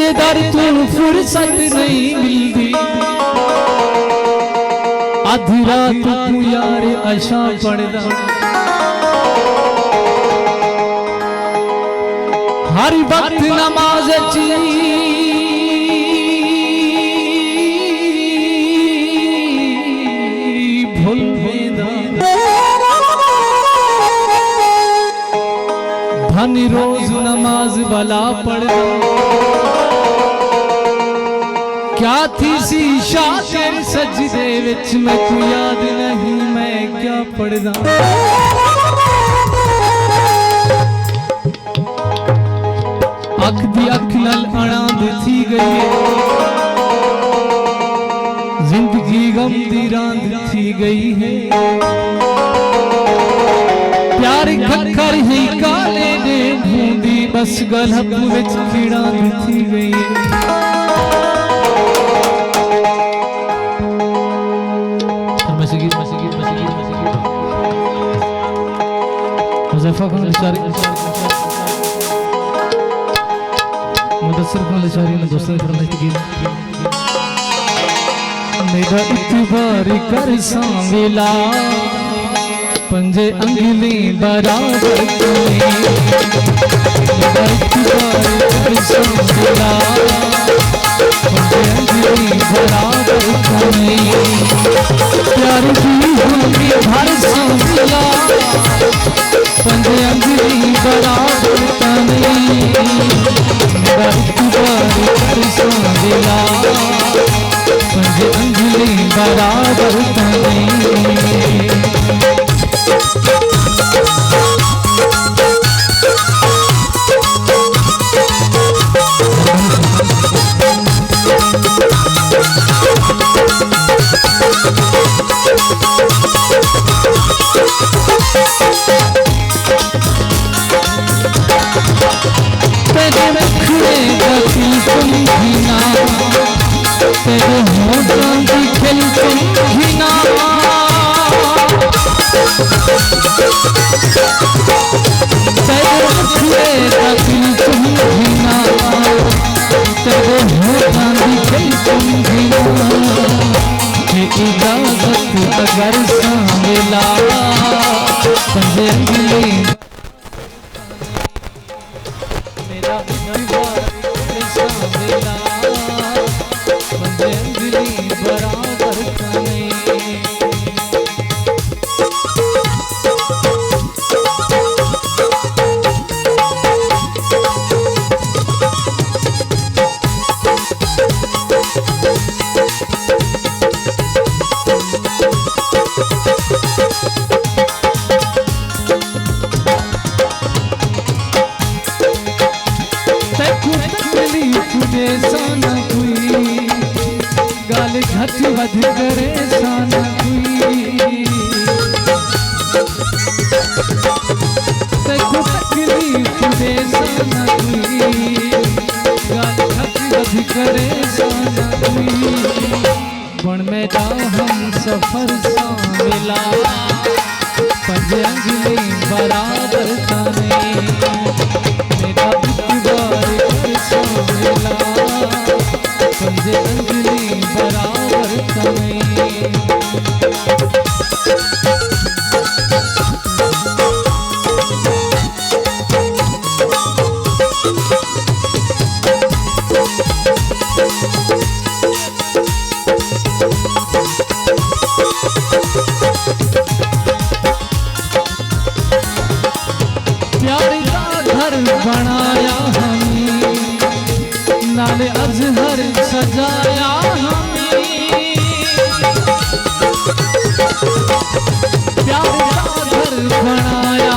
तेरे दर तू फुर्सत नहीं मिलती, आधी रात तू यार अशा पढ़दा, हर वक्त नमाज भूल धनी रोज नमाज भला पढ़दा, क्या थी सी शातिर सजदे विच मैं तू याद नहीं मैं क्या पढ़दा। अख दी अख नाल अणांद थी गई है, जिंदगी गम दी रांद थी गई है, प्यार खखर ही काले ने ढूंढी बस गलहब विच खिड़ा थी गई है। मुज़फ़्फ़र खान लिशारी मुदस्सिर खान लिशारी ने दोस्तों फरमाइश की, मेरा इत्तिबार कर सांवेला पंजे अंगली बराबर तुम्हें, मेरा इत्तिबार कर सांवेला पंजे अंगली बराबर तुम्हें, प्यार की होगी भर सांवेला पंजे अंगली बराबर तुम्हें, मेरा इत्तिबार कर सांवेला पंजे अंगली बराबर तुम्हें। तेरे रखने गति तुम भी ना, तेरे होठों की खिल तुम भी ना, तेरे रखने गति तुम भी ना, तेरे होठों की खिल तुम भी ना, ये इजाजत अगर सांवेला पंजे अंगली मेरा इत्तिबार सांवेला पंजे अंगली बराबर तुम्हें। गाल घट वध करे सान हुई, तेको तकलीफ दे सान हुई, गाल घट वध करे सान हुई, बन में जा हम सफर सांवेला पंजे अंगली बराबर तुम्हें, मेरा इत्तिबार कर सांवेला पंजे अंगली बराबर तुम्हें। प्यार का घर बनाया हमने, नाले अजहर सजाया हमें, प्यार का घर बनाया